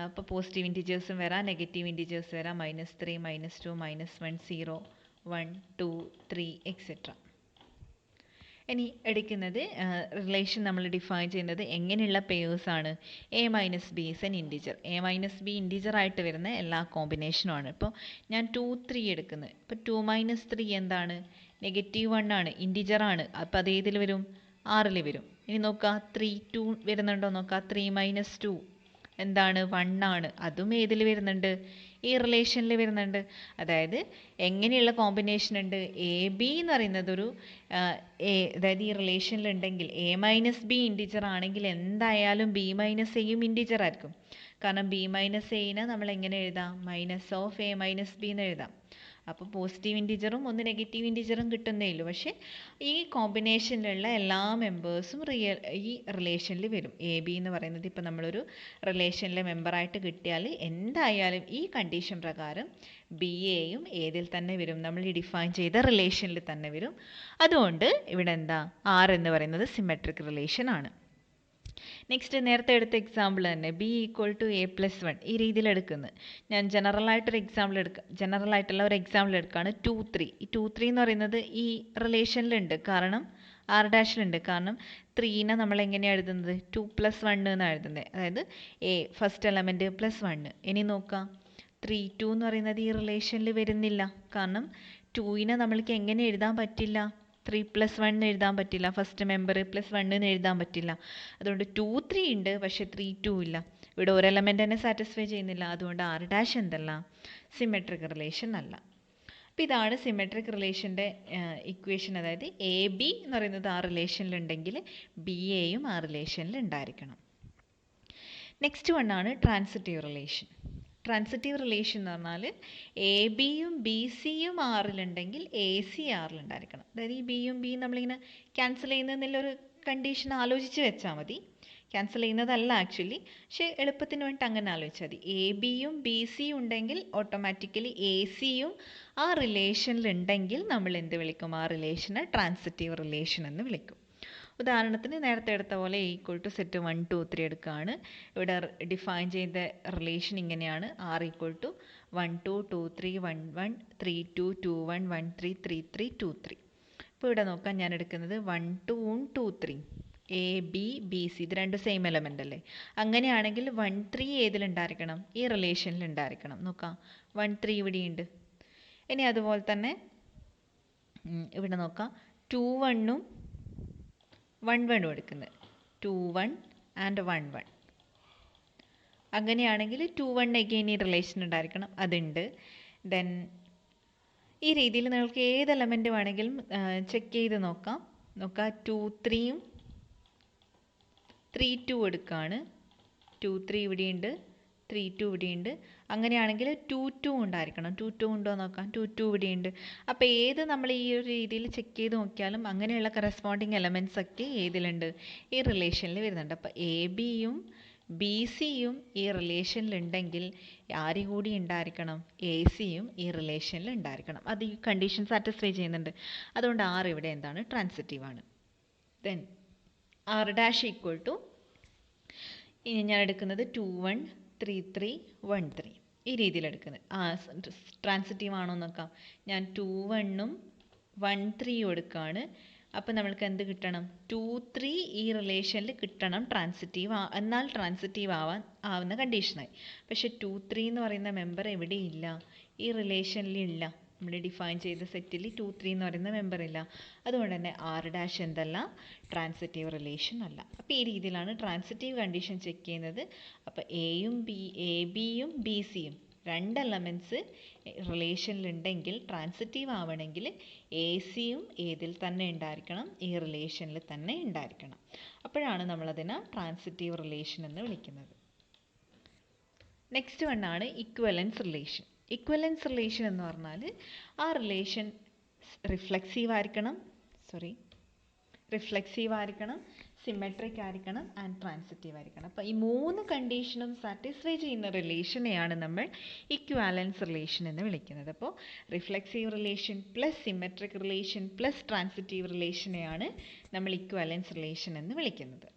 അപ്പോൾ പോസിറ്റീവ് ഇൻറ്റീജേഴ്സും വരാം, നെഗറ്റീവ് ഇൻറ്റീജേഴ്സ് വരാം. -3 -2 -1 0 1 2 3 എക്സെട്ര. ഇനി എടുക്കുന്നത് റിലേഷൻ നമ്മൾ ഡിഫൈൻ ചെയ്യുന്നത് എങ്ങനെയുള്ള പെയേഴ്സാണ്. A minus B is an integer. A minus B integer ആയിട്ട് വരുന്ന എല്ലാ കോമ്പിനേഷനുമാണ്. ഇപ്പോൾ ഞാൻ 2 3 എടുക്കുന്നത്. ഇപ്പോൾ 2 -3 എന്താണ്, -1 ആണ്, ഇൻറ്റീജർ ആണ്. അപ്പോൾ അത് ഏതിൽ വരും, ആറിൽ വരും. ഇനി നോക്കുക 3 2 വരുന്നുണ്ടോ നോക്കുക. 3 -2 എന്താണ്, 1 ആണ്. അതും ഏതിൽ വരുന്നുണ്ട്, ഈ റിലേഷനിൽ വരുന്നുണ്ട്. അതായത് എങ്ങനെയുള്ള കോമ്പിനേഷൻ ഉണ്ട്, എ ബി എന്ന് പറയുന്നത് ഒരു അതായത് ഈ റിലേഷനിൽ ഉണ്ടെങ്കിൽ എ മൈനസ് ബി ഇൻറ്റീജർ ആണെങ്കിൽ എന്തായാലും ബി മൈനസ് എയും ഇൻറ്റീജർ ആയിരിക്കും. കാരണം ബി മൈനസ് എനെ നമ്മൾ എങ്ങനെ എഴുതാം, minus of A minus B എന്ന് എഴുതാം. അപ്പോൾ പോസിറ്റീവ് ഇൻറ്റീജറും ഒന്ന് നെഗറ്റീവ് ഇൻറ്റീജറും കിട്ടുന്നേ ഉള്ളൂ. പക്ഷേ ഈ കോമ്പിനേഷനിലുള്ള എല്ലാ മെമ്പേഴ്സും ഈ റിലേഷനിൽ വരും. എ ബി എന്ന് പറയുന്നത് ഇപ്പോൾ നമ്മളൊരു റിലേഷനിലെ മെമ്പറായിട്ട് കിട്ടിയാൽ എന്തായാലും ഈ കണ്ടീഷൻ പ്രകാരം ബി എയും ഏതിൽ തന്നെ വരും, നമ്മൾ ഈ ഡിഫൈൻ ചെയ്ത റിലേഷനിൽ തന്നെ വരും. അതുകൊണ്ട് ഇവിടെ എന്താ, ആർ എന്ന് പറയുന്നത് സിമെട്രിക് റിലേഷൻ ആണ്. നെക്സ്റ്റ് നേരത്തെ എടുത്ത എക്സാമ്പിൾ തന്നെ B equal to A plus 1 ഈ രീതിയിൽ എടുക്കുന്നത്. ഞാൻ ജനറലായിട്ടൊരു എക്സാമ്പിൾ ജനറലായിട്ടുള്ള ഒരു എക്സാമ്പിൾ എടുക്കുകയാണ്. 2 3. ഈ 2 3 എന്ന് പറയുന്നത് ഈ റിലേഷനിലുണ്ട്, കാരണം ആർ ഡാഷിലുണ്ട്. കാരണം 3നെ നമ്മൾ എങ്ങനെയാണ് എഴുതുന്നത്, 2 + 1 എന്നാണ് എഴുതുന്നത്. അതായത് എ ഫസ്റ്റ് എലമെൻറ്റ് പ്ലസ് 1. ഇനി നോക്കാം 3 2 എന്ന് പറയുന്നത് ഈ റിലേഷനിൽ വരുന്നില്ല. കാരണം 2നെ നമ്മൾക്ക് എങ്ങനെ എഴുതാൻ പറ്റില്ല, 3 + 1 എഴുതാൻ പറ്റില്ല. ഫസ്റ്റ് മെമ്പർ +1 എന്ന് എഴുതാൻ പറ്റില്ല. അതുകൊണ്ട് 2 3 ഉണ്ട്, പക്ഷേ 3 2 ഇല്ല. ഇവിടെ ഒരു എലമെൻ്റ് തന്നെ സാറ്റിസ്ഫൈ ചെയ്യുന്നില്ല. അതുകൊണ്ട് ആർ ഡാഷ് എന്തല്ല, സിമെട്രിക് റിലേഷൻ അല്ല. അപ്പോൾ ഇതാണ് സിമെട്രിക് റിലേഷൻ്റെ ഇക്വേഷൻ. അതായത് എ ബി എന്ന് പറയുന്നത് ആ റിലേഷനിലുണ്ടെങ്കിൽ ബി എയും ആ റിലേഷനിൽ ഉണ്ടായിരിക്കണം. നെക്സ്റ്റ് വണ്ണാണ് ട്രാൻസിറ്റീവ് റിലേഷൻ. ട്രാൻസിറ്റീവ് റിലേഷൻ എന്ന് പറഞ്ഞാൽ എ ബിയും ബി സിയും ആറിലുണ്ടെങ്കിൽ എ സി ആറിലുണ്ടായിരിക്കണം. അതായത് ഈ ബിയും ബിയും നമ്മളിങ്ങനെ ക്യാൻസൽ ചെയ്യുന്നതിലൊരു കണ്ടീഷൻ ആലോചിച്ച് വെച്ചാൽ മതി. ക്യാൻസൽ ചെയ്യുന്നതല്ല ആക്ച്വലി, പക്ഷേ എളുപ്പത്തിന് വേണ്ടി അങ്ങനെ ആലോചിച്ചാൽ മതി. എ ബിയും ബി സിയും ഉണ്ടെങ്കിൽ ഓട്ടോമാറ്റിക്കലി എ സിയും ആ റിലേഷനിലുണ്ടെങ്കിൽ നമ്മൾ എന്ത് വിളിക്കും, ആ റിലേഷനെ ട്രാൻസിറ്റീവ് റിലേഷൻ എന്ന് വിളിക്കും. ഉദാഹരണത്തിന് നേരത്തെ എടുത്ത പോലെ ഈക്വൽ ടു സെറ്റ് 1 2 3 എടുക്കുകയാണ്. ഇവിടെ ഡിഫൈൻ ചെയ്ത റിലേഷൻ ഇങ്ങനെയാണ്. R equal to 1 2 2 3 1 1 3 2 2 1 1 3 3 3 2 3. ഇപ്പോൾ ഇവിടെ നോക്കാം, ഞാൻ എടുക്കുന്നത് 1 2 2 3 എ ബി ബി സി ഇത് രണ്ടും സെയിം എലമെൻ്റ് അല്ലേ. അങ്ങനെയാണെങ്കിൽ 1 3 ഏതിലുണ്ടായിരിക്കണം, ഈ റിലേഷനിൽ ഉണ്ടായിരിക്കണം. നോക്കാം 1 3 ഇവിടെയുണ്ട്. ഇനി അതുപോലെ തന്നെ ഇവിടെ നോക്കാം 2 1 1 1 എടുക്കുന്നത്. 2 1 ആൻഡ് 1 1 അങ്ങനെയാണെങ്കിൽ 2 1 അഗെയിൻ ഈ റിലേഷൻ ഉണ്ടായിരിക്കണം, അതുണ്ട്. ദെൻ ഈ രീതിയിൽ നിങ്ങൾക്ക് ഏത് എലമെൻ്റ് വേണമെങ്കിലും ചെക്ക് ചെയ്ത് നോക്കാം. 2 3യും 3 2 എടുക്കുകയാണ്. 2 3 ഇവിടെയുണ്ട്, 3 2 ഇവിടെയുണ്ട്. അങ്ങനെയാണെങ്കിൽ 2 2 ഉണ്ടായിരിക്കണം. 2 2 ഉണ്ടോ നോക്കാം. 2 2 ഇവിടെയുണ്ട്. അപ്പോൾ ഏത് നമ്മൾ ഈ ഒരു രീതിയിൽ ചെക്ക് ചെയ്ത് നോക്കിയാലും അങ്ങനെയുള്ള കറസ്പോണ്ടിങ് എലമെൻറ്റ്സ് ഒക്കെ ഏതിലുണ്ട്, ഈ റിലേഷനിൽ വരുന്നുണ്ട്. അപ്പോൾ എ ബിയും ബി സിയും ഈ റിലേഷനിലുണ്ടെങ്കിൽ ആര് കൂടി ഉണ്ടായിരിക്കണം, എ സിയും ഈ റിലേഷനിൽ ഉണ്ടായിരിക്കണം. അത് ഈ കണ്ടീഷൻ സാറ്റിസ്ഫൈ ചെയ്യുന്നുണ്ട്. അതുകൊണ്ട് ആർ ഇവിടെ എന്താണ്, ട്രാൻസിറ്റീവ് ആണ്. Then R dash equal to, ഇനി ഞാൻ എടുക്കുന്നത് 2 1 3 3 1 3 ഈ രീതിയിൽ എടുക്കുന്നത്. ട്രാൻസിറ്റീവ് ആണോ നോക്കാം. ഞാൻ 2 1ഉം 1 3ഉം എടുക്കുകയാണ്. അപ്പോൾ നമ്മൾക്ക് എന്ത് കിട്ടണം, 2 3 ഈ റിലേഷനിൽ കിട്ടണം ട്രാൻസിറ്റീവ്, എന്നാൽ ട്രാൻസിറ്റീവ് ആവുന്ന കണ്ടീഷനായി. പക്ഷെ 2 3 എന്ന് പറയുന്ന മെമ്പർ എവിടെ ഇല്ല, ഈ റിലേഷനിൽ ഇല്ല. നമ്മൾ ഡിഫൈൻ ചെയ്ത സെറ്റിൽ 2 3 എന്ന് പറയുന്ന മെമ്പർ ഇല്ല. അതുകൊണ്ട് തന്നെ ആർ ഡാഷ് എന്തല്ല, ട്രാൻസിറ്റീവ് റിലേഷൻ അല്ല. അപ്പോൾ ഈ രീതിയിലാണ് ട്രാൻസിറ്റീവ് കണ്ടീഷൻ ചെക്ക് ചെയ്യുന്നത്. അപ്പോൾ എ ബിയും ബി സിയും രണ്ട് എലമെൻറ്റ്സ് റിലേഷനിലുണ്ടെങ്കിൽ ട്രാൻസിറ്റീവ് ആവണമെങ്കിൽ എ സിയും ഏതിൽ തന്നെ ഉണ്ടായിരിക്കണം, ഈ റിലേഷനിൽ തന്നെ ഉണ്ടായിരിക്കണം. അപ്പോഴാണ് നമ്മളതിനെ ട്രാൻസിറ്റീവ് റിലേഷൻ എന്ന് വിളിക്കുന്നത്. നെക്സ്റ്റ് വണ്ണാണ് ഇക്വലൻസ് റിലേഷൻ. ഇക്വലൻസ് റിലേഷൻ എന്ന് പറഞ്ഞാൽ ആ റിലേഷൻ റിഫ്ലെക്സീവ് ആയിരിക്കണം, സിമെട്രിക് ആയിരിക്കണം ആൻഡ് ട്രാൻസിറ്റീവ് ആയിരിക്കണം. അപ്പോൾ ഈ 3 കണ്ടീഷനും സാറ്റിസ്ഫൈ ചെയ്യുന്ന റിലേഷനെയാണ് നമ്മൾ ഇക്വാലൻസ് റിലേഷൻ എന്ന് വിളിക്കുന്നത്. അപ്പോൾ reflexive relation plus symmetric relation plus transitive റിലേഷനെയാണ് നമ്മൾ ഇക്വാലൻസ് റിലേഷൻ എന്ന് വിളിക്കുന്നത്.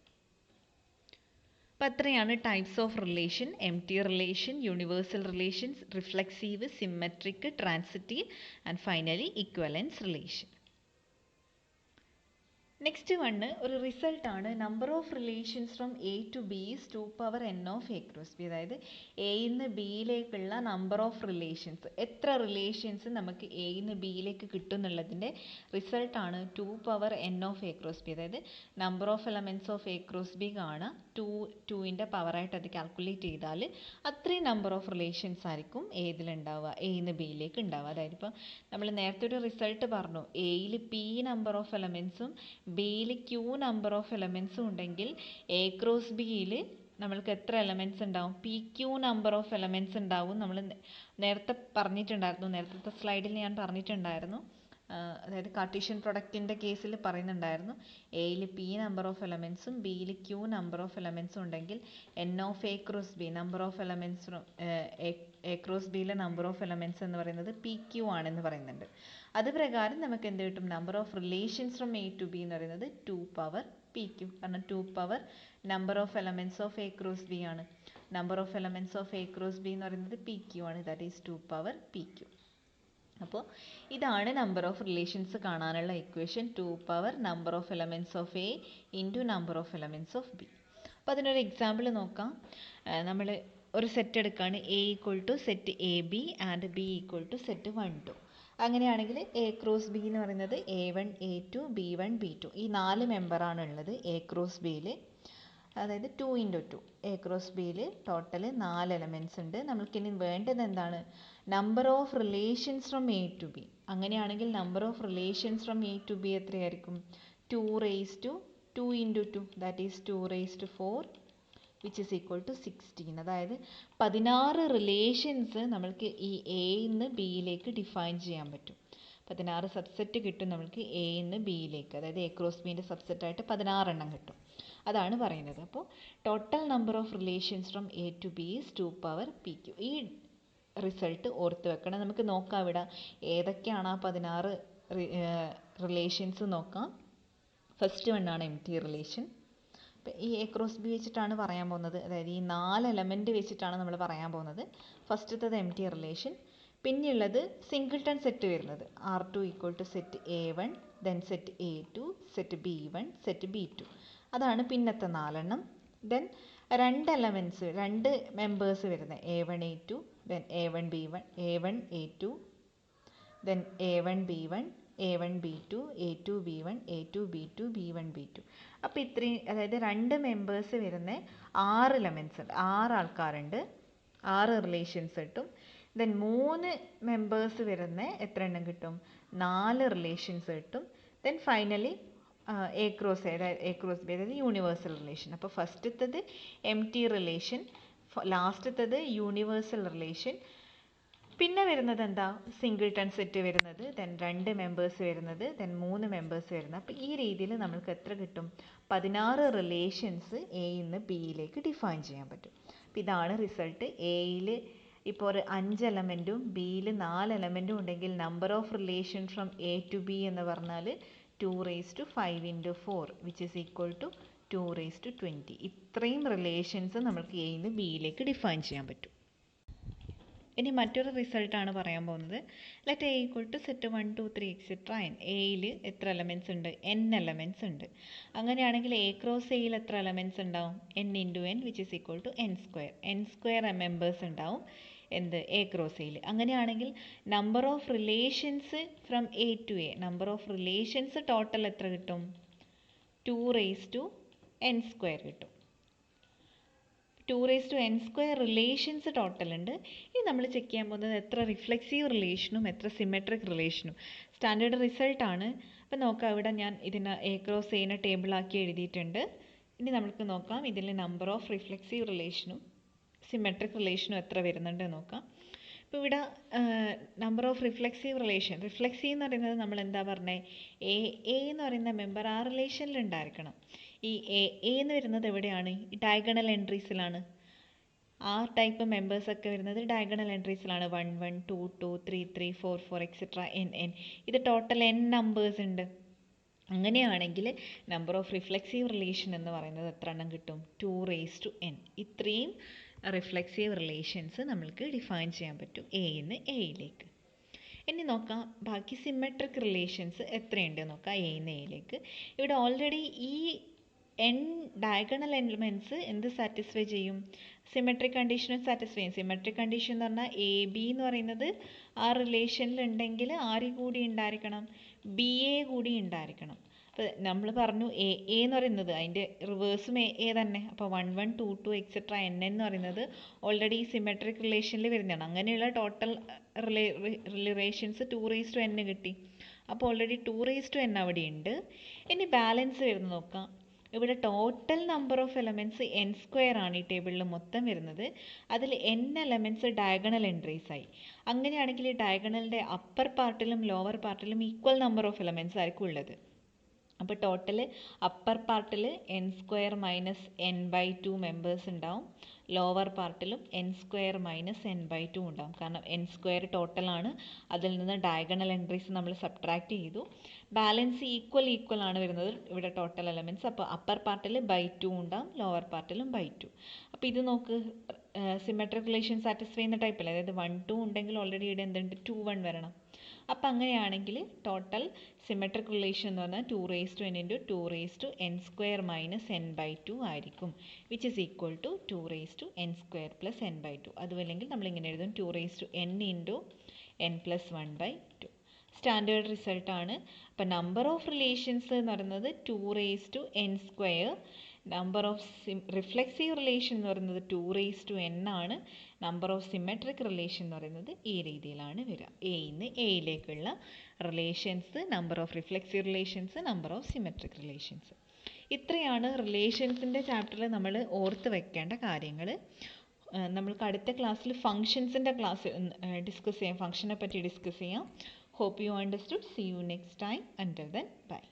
അപ്പോൾ അത്രയാണ് types of relation: empty relation, universal relations, reflexive, symmetric, transitive and finally equivalence relation. Next one ഒരു റിസൾട്ടാണ് number of relations from A to B is 2 power n of A cross B. അതായത് എയിന്ന് ബിയിലേക്കുള്ള number of relations, എത്ര relations നമുക്ക് എയിന്ന് ബിയിലേക്ക് കിട്ടും എന്നുള്ളതിൻ്റെ റിസൾട്ടാണ് 2 power n of A cross B. അതായത് number of elements of A cross B കാണാം, 2ൻ്റെ പവറായിട്ട് അത് കാൽക്കുലേറ്റ് ചെയ്താൽ അത്രയും നമ്പർ ഓഫ് റിലേഷൻസ് ആയിരിക്കും ഏതിലുണ്ടാവുക, എയിന്ന് ബിയിലേക്ക് ഉണ്ടാവുക. അതായത് ഇപ്പോൾ നമ്മൾ നേരത്തെ ഒരു റിസൾട്ട് പറഞ്ഞു, എയിൽ പി നമ്പർ ഓഫ് എലമെൻറ്റ്സും ബിയിൽ ക്യൂ നമ്പർ ഓഫ് എലമെൻറ്റ്സും ഉണ്ടെങ്കിൽ എ ക്രോസ് ബിയിൽ നമ്മൾക്ക് എത്ര എലമെൻറ്റ്സ് ഉണ്ടാവും, P Q number of elements ഉണ്ടാവും. നമ്മൾ നേരത്തെ പറഞ്ഞിട്ടുണ്ടായിരുന്നു, നേരത്തെ സ്ലൈഡിൽ ഞാൻ പറഞ്ഞിട്ടുണ്ടായിരുന്നു. അതായത് കാർട്ടീഷ്യൻ പ്രൊഡക്റ്റിൻ്റെ കേസിൽ പറയുന്നുണ്ടായിരുന്നു, എയിൽ പി നമ്പർ ഓഫ് എലമെൻറ്റ്സും ബിയിൽ ക്യൂ നമ്പർ ഓഫ് എലമെൻറ്റ്സും ഉണ്ടെങ്കിൽ N of A cross B number of elements, A cross ബിയിലെ നമ്പർ ഓഫ് എലമെൻറ്റ്സ് എന്ന് പറയുന്നത് പി ക്യൂ ആണെന്ന് പറയുന്നുണ്ട്. അത് പ്രകാരം നമുക്ക് എന്ത് കിട്ടും, number of relations from A to B എന്ന് പറയുന്നത് 2 power പി ക്യൂ. കാരണം 2 power number of elements of A cross B ആണ്. Number of elements of A cross B എന്ന് പറയുന്നത് പി ക്യൂ ആണ്. That is 2 power P Q. അപ്പോൾ ഇതാണ് number of relations കാണാനുള്ള equation: 2 power number of elements of A into number of elements of B. അപ്പോൾ അതിനൊരു example നോക്കാം. നമ്മൾ ഒരു സെറ്റ് എടുക്കുകയാണ്, A equal to set A B and B equal to set 1 2. അങ്ങനെയാണെങ്കിൽ എ ക്രോസ് ബി എന്ന് പറയുന്നത് A1 A2 B1 B2 ഈ 4 മെമ്പറാണ് ഉള്ളത് എ ക്രോസ് ബിയിൽ. അതായത് 2 × 2 എ ക്രോസ് ബിയിൽ ടോട്ടൽ 4 എലമെൻറ്റ്സ് ഉണ്ട്. നമ്മൾക്കിനി വേണ്ടത് എന്താണ്, number of relations from A to B. അങ്ങനെയാണെങ്കിൽ number of relations from A to B എത്രയായിരിക്കും, 2 raised to 2 × 2 that is 2 raised to 4 which is equal to 16. അതായത് 16 റിലേഷൻസ് നമ്മൾക്ക് ഈ എയിന്ന് ബിയിലേക്ക് ഡിഫൈൻ ചെയ്യാൻ പറ്റും. 16 സബ്സെറ്റ് കിട്ടും നമ്മൾക്ക് എയിന്ന് ബിയിലേക്ക്. അതായത് എ ക്രോസ് ബിൻ്റെ സബ്സെറ്റായിട്ട് 16 എണ്ണം കിട്ടും. അതാണ് പറയുന്നത്. അപ്പോൾ total number of relations from A to B is 2 power P Q. ഈ റിസൾട്ട് ഓർത്ത് വെക്കണം. നമുക്ക് നോക്കാം ഇവിടെ ഏതൊക്കെയാണ് ആ 16 റിലേഷൻസ് നോക്കാം. ഫസ്റ്റ് വണ്ണാണ് എംപ്റ്റി റിലേഷൻ. ഈ എ ക്രോസ് ബി വെച്ചിട്ടാണ് പറയാൻ പോകുന്നത്. അതായത് ഈ 4 എലമെൻറ്റ് വെച്ചിട്ടാണ് നമ്മൾ പറയാൻ പോകുന്നത്. ഫസ്റ്റത്തത് എംപ്റ്റി റിലേഷൻ. പിന്നെയുള്ളത് സിംഗിൾട്ടൺ സെറ്റ് വരുന്നത് R2 equal to set A1 then set A2 set B1 set B2. അതാണ് പിന്നത്തെ 4 എണ്ണം. ദെൻ 2 എലമെൻറ്റ്സ് 2 മെമ്പേഴ്സ് വരുന്നത് A1 A2 then A1 B1 A1 A2 then A1 B1 A1 B2 A2 B1 A2 B2 B1 B2. അപ്പോൾ ഇത്രയും, അതായത് 2 members വരുന്ന 6 elements ഉണ്ട്, 6 ആൾക്കാരുണ്ട്, 6 റിലേഷൻസ് കിട്ടും. ദെൻ 3 മെമ്പേഴ്സ് വരുന്ന എത്ര എണ്ണം കിട്ടും, 4 റിലേഷൻസ് കിട്ടും. Then finally A cross B, അതായത് യൂണിവേഴ്സൽ റിലേഷൻ. അപ്പോൾ ഫസ്റ്റത്തത് എംപ്റ്റി റിലേഷൻ. ലാസ്റ്റത്തത് യൂണിവേഴ്സൽ റിലേഷൻ. പിന്നെ വരുന്നത് എന്താ, സിംഗിൾട്ടൺ സെറ്റ് വരുന്നത്, ദെൻ 2 മെമ്പേഴ്സ് വരുന്നത്, ദെൻ 3 മെമ്പേഴ്സ് വരുന്നത്. അപ്പോൾ ഈ രീതിയിൽ നമുക്ക് എത്ര കിട്ടും, 16 റിലേഷൻസ് എയിൽ നിന്ന് ബിയിലേക്ക് ഡിഫൈൻ ചെയ്യാൻ പറ്റും. അപ്പോൾ ഇതാണ് റിസൾട്ട്. എയിൽ ഇപ്പോൾ ഒരു 5 എലമെൻറ്റും ബിയിൽ 4 എലമെൻറ്റും ഉണ്ടെങ്കിൽ number of relation from A to B എന്ന് പറഞ്ഞാൽ 2⁵5 × 4 വിച്ച് ഈസ് ഈക്വൽ ടു 2⁻20. ഇത്രയും റിലേഷൻസ് നമുക്ക് എയിൽ നിന്ന് ബിയിലേക്ക് ഡിഫൈൻ ചെയ്യാൻ പറ്റും. ഇനി മറ്റൊരു റിസൾട്ടാണ് പറയാൻ പോകുന്നത്. Let A equal to set 1 2 3 etcetera n. എയിൽ എത്ര എലമെൻറ്റ്സ് ഉണ്ട്, n എലമെൻറ്റ്സ് ഉണ്ട്. അങ്ങനെയാണെങ്കിൽ എ ക്രോസ് എയിൽ എത്ര എലമെൻറ്റ്സ് ഉണ്ടാവും, n × n which is equal to n². Members ഉണ്ടാവും എന്ത്, എ ക്രോസ് എയിൽ. അങ്ങനെയാണെങ്കിൽ number of relations from A to A, number of relations total എത്ര കിട്ടും, 2⁻n² കിട്ടും. 2⁻n² റിലേഷൻസ് ടോട്ടൽ ഉണ്ട്. ഇനി നമ്മൾ ചെക്ക് ചെയ്യാൻ പോകുന്നത് എത്ര റിഫ്ലെക്സീവ് റിലേഷനും എത്ര സിമെട്രിക് റിലേഷനും. സ്റ്റാൻഡേർഡ് റിസൾട്ടാണ്. അപ്പം നോക്കാം, ഇവിടെ ഞാൻ ഇതിനെ എ ക്രോസ് എനെ ടേബിളാക്കി എഴുതിയിട്ടുണ്ട്. ഇനി നമുക്ക് നോക്കാം ഇതിൽ നമ്പർ ഓഫ് റിഫ്ലെക്സീവ് റിലേഷനും സിമെട്രിക് റിലേഷനും എത്ര വരുന്നുണ്ട് നോക്കാം. ഇപ്പോൾ ഇവിടെ number of reflexive relation, reflexive എന്ന് പറയുന്നത് നമ്മൾ എന്താ പറഞ്ഞത്, എ എന്ന് പറയുന്ന മെമ്പർ ആ റിലേഷനിൽ ഉണ്ടായിരിക്കണം. ഈ എ എന്ന് വരുന്നത് എവിടെയാണ്, ഡയഗണൽ എൻട്രീസിലാണ്. ആ ടൈപ്പ് മെമ്പേഴ്സൊക്കെ വരുന്നത് ഡയഗണൽ എൻട്രീസിലാണ്. 1 1 2 2 3 3 4 4 etcetera n. ഇത് ടോട്ടൽ n നമ്പേഴ്സ് ഉണ്ട്. അങ്ങനെയാണെങ്കിൽ നമ്പർ ഓഫ് റിഫ്ലെക്സീവ് റിലേഷൻ എന്ന് പറയുന്നത് എത്ര എണ്ണം കിട്ടും, 2⁻n. ഇത്രയും റിഫ്ലെക്സീവ് റിലേഷൻസ് നമ്മൾക്ക് ഡിഫൈൻ ചെയ്യാൻ പറ്റും എയിൽ നിന്ന് എയിലേക്ക്. ഇനി നോക്കാം ബാക്കി സിമെട്രിക് റിലേഷൻസ് എത്രയുണ്ട് നോക്കാം എയിൽ നിന്ന് എയിലേക്ക്. ഇവിടെ ഓൾറെഡി ഈ n ഡയഗണൽ എലിമെൻറ്റ്സ് എന്ത് സാറ്റിസ്ഫൈ ചെയ്യും, സിമെട്രിക് കണ്ടീഷനും സാറ്റിസ്ഫൈ ചെയ്യും. സിമെട്രിക് കണ്ടീഷൻ എന്ന് പറഞ്ഞാൽ എ ബി എന്ന് പറയുന്നത് ആ റിലേഷനിൽ ഉണ്ടെങ്കിൽ ആര് കൂടി ഉണ്ടായിരിക്കണം, ബി എ കൂടി ഉണ്ടായിരിക്കണം. അപ്പോൾ നമ്മൾ പറഞ്ഞു എ എന്ന് പറയുന്നത് അതിൻ്റെ റിവേഴ്സും എ തന്നെ. അപ്പോൾ 1 1 2 2 എക്സെട്ര n എന്ന് പറയുന്നത് ഓൾറെഡി സിമെട്രിക് റിലേഷനിൽ വരുന്നതാണ്. അങ്ങനെയുള്ള ടോട്ടൽ റിലേഷൻസ് 2⁻n കിട്ടി. അപ്പോൾ ഓൾറെഡി 2⁻n അവിടെ ഉണ്ട്. ഇനി ബാലൻസ് വരുന്നത് നോക്കാം. ഇവിടെ total number of elements n² ആണ് ഈ ടേബിളിൽ മൊത്തം വരുന്നത്. അതിൽ n എലമെൻറ്റ്സ് ഡയഗണൽ എൻട്രീസ് ആയി. അങ്ങനെയാണെങ്കിൽ ഈ ഡയഗണലിൻ്റെ അപ്പർ പാർട്ടിലും ലോവർ പാർട്ടിലും ഈക്വൽ നമ്പർ ഓഫ് എലമെൻറ്റ്സ് ആയിരിക്കും ഉള്ളത്. അപ്പോൾ ടോട്ടൽ അപ്പർ പാർട്ടിൽ n² - n/2 മെമ്പേഴ്സ് ഉണ്ടാവും. ലോവർ പാർട്ടിലും n² - n/2 ഉണ്ടാവും. കാരണം n² ടോട്ടലാണ്, അതിൽ നിന്ന് ഡയഗണൽ എൻട്രീസ് നമ്മൾ സബ്ട്രാക്ട് ചെയ്തു. ബാലൻസ് ഈക്വൽ ആണ് വരുന്നത് ഇവിടെ ടോട്ടൽ എലമെൻറ്റ്സ്. അപ്പോൾ അപ്പർ പാർട്ടിൽ /2 ഉണ്ടാവും, ലോവർ പാർട്ടിലും /2. അപ്പോൾ ഇത് നോക്ക്, സിമെട്രിക് റിലേഷൻ സാറ്റിസ്ഫൈ ചെയ്യുന്ന ടൈപ്പല്ലേ. അതായത് 1 2 ഉണ്ടെങ്കിൽ ഓൾറെഡി ഇവിടെ എന്തുണ്ട്, 2 1 വരണം. അപ്പോൾ അങ്ങനെയാണെങ്കിൽ ടോട്ടൽ സിമെട്രിക് റിലേഷൻ എന്ന് പറഞ്ഞാൽ 2⁻n × 2⁻n² - n/2 ആയിരിക്കും. Which is equal to 2⁻n² + n/2. അതുമല്ലെങ്കിൽ നമ്മളിങ്ങനെ എഴുതും 2⁻n × n + 1/2. സ്റ്റാൻഡേർഡ് റിസൾട്ടാണ്. അപ്പോൾ നമ്പർ ഓഫ് റിലേഷൻസ് എന്ന് പറയുന്നത് 2⁻n². Number of reflexive relation എന്ന് പറയുന്നത് 2⁻n ആണ്. നമ്പർ ഓഫ് സിമെട്രിക് റിലേഷൻ എന്ന് പറയുന്നത് ഈ രീതിയിലാണ് വരിക. എയിൽ നിന്ന് എയിലേക്കുള്ള relations, number of reflexive relations, number of symmetric relations. ഇത്രയാണ് റിലേഷൻസിൻ്റെ ചാപ്റ്ററിൽ നമ്മൾ ഓർത്ത് വെക്കേണ്ട കാര്യങ്ങൾ. നമ്മൾക്ക് അടുത്ത ക്ലാസ്സിൽ ഫങ്ഷൻസിൻ്റെ ക്ലാസ് ഡിസ്കസ് ചെയ്യാം, ഫങ്ഷനെ പറ്റി ഡിസ്കസ് ചെയ്യാം. Hope you understood. See you next time. Until then, bye.